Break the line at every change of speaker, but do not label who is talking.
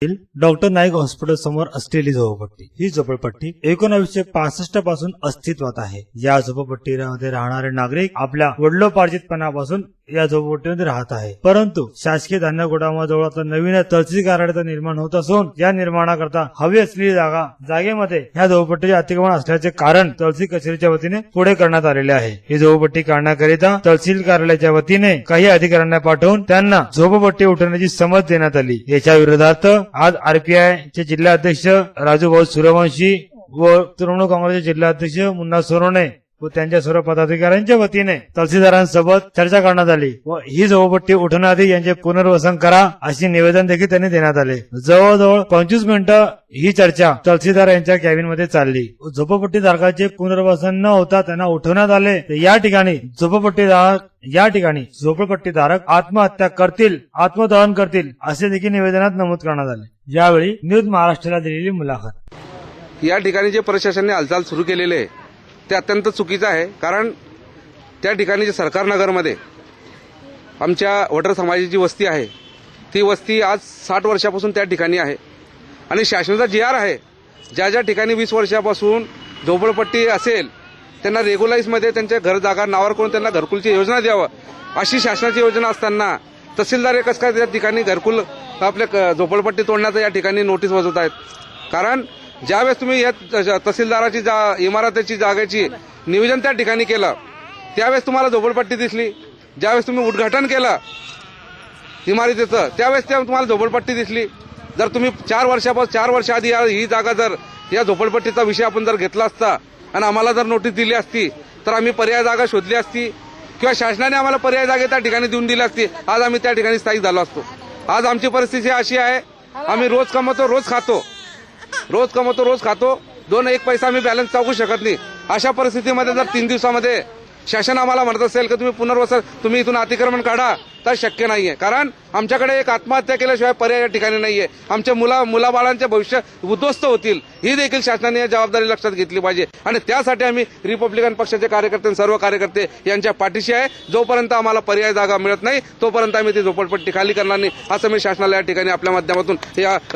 Doctor Naik hospital समोर असलेली झोपडपट्टी ही झोपडपट्टी 1965 पासून अस्तित्वात आहे। या झोपडपट्टीमध्ये राहणारे नागरिक आपल्या वडिलोपार्जितपणापासून या झोपडपट्टीमध्ये राहत आहे। परंतु शासकीय धान्य गोदामाजवळ आता नवीन तहसील कार्यालय निर्माण होत असून या निर्माणाकरता हवी असलेली जागेमध्ये या झोपडपट्टीचे अतिक्रमण असल्याचे कारण तहसील कचेरीच्या वतीने पुढे करण्यात आलेले आहे। ही झोपडपट्टी काढण्याकरिता तहसील कार्यालयाच्या वतीने काही अधिकाऱ्यांना पाठवून त्यांना झोपडपट्टी उठवण्याची समज देण्यात आली। याच्या विरोधात आज आरपीआय चे जिल्हाध्यक्ष राजूभाऊ सूर्यवंशी व तृणमूल काँग्रेसचे जिल्हाध्यक्ष मुन्ना सोनवणे व त्यांच्या सर्व पदाधिकाऱ्यांच्या वतीने तहसीलदारांसोबत चर्चा करण्यात आली व ही झोपडपट्टी उठवण्याआधी यांचे पुनर्वसन करा असे निवेदन देखील त्यांनी देण्यात आले। जवळजवळ 25 मिनिटं ही चर्चा तहसीलदार यांच्या कॅबिन मध्ये चालली। झोपडपट्टी धारकाचे पुनर्वसन न होता त्यांना उठवण्यात आले। या ठिकाणी झोपडपट्टीधारक आत्महत्या करतील, आत्मदहन करतील असे देखील निवेदनात नमूद करण्यात आले। यावेळी न्यूज महाराष्ट्राला दिलेली मुलाखत।
या ठिकाणी जे प्रशासनाने हालचाल सुरू केलेली आहे ते अत्यंत चुकीचं आहे। कारण त्या ठिकाणी जे सरकार नगरमध्ये आमच्या वडर समाजाची वस्ती आहे ती वस्ती आज 60 वर्षापासून त्या ठिकाणी आहे आणि शासनाचा GR आहे ज्या ज्या ठिकाणी 20 वर्षापासून झोपडपट्टी असेल त्यांना रेग्युलाइजमध्ये त्यांच्या घर जागा नावावर करून त्यांना घरकुलची योजना द्यावं अशी शासनाची योजना असताना तहसीलदार कसं काय त्या ठिकाणी घरकुल आपल्या झोपडपट्टी तोडण्याचा या ठिकाणी नोटीस बजावत आहेत। कारण ज्यावेळेस तुम्ही या तहसीलदाराची इमारतीची जागेची नियोजन त्या ठिकाणी केलं त्यावेळेस तुम्हाला झोपडपट्टी दिसली। ज्यावेळेस तुम्ही उद्घाटन केलं इमारतीचं त्यावेळेस तुम्हाला झोपडपट्टी दिसली। जर तुम्ही 4 वर्ष आधी ही जागा जर या झोपडपट्टीचा विषय आपण जर घेतला असता आणि आम्हाला जर नोटीस दिली असती तर आम्ही पर्याय जागा शोधली असती किंवा शासनाने आम्हाला पर्याय जागा त्या ठिकाणी देऊन दिली असती, आज आम्ही त्या ठिकाणी स्थायिक झालो असतो। आज आमची परिस्थिती अशी आहे, आम्ही रोज कमवतो रोज खातो, रोज खातो, 2-1 पैसा आम्ही बॅलन्स टाकू शकत नाही। अशा परिस्थितीमध्ये जर 3 दिवसामध्ये शासन आम्हाला म्हणत असेल की तुम्ही इथून अतिक्रमण काढा तर शक्य नाहीये। कारण आमच्याकडे एक आत्महत्या केल्याशिवाय पर्याय या ठिकाणी नाहीये। आमच्या मुलाबाळांचे भविष्य उद्ध्वस्त होतील ही देखील शासनाने जबाबदारी लक्षात घेतली पाहिजे आणि त्यासाठी आम्ही रिपब्लिकन पक्षाचे कार्यकर्ते सर्व कार्यकर्ते यांच्या पाठीशी आहे। जोपर्यंत आम्हाला पर्याय जागा मिळत नाही तोपर्यंत आम्ही ती झोपडपट्टी खाली करणार नाही असं मी शासनाला या ठिकाणी आपल्या माध्यमातून या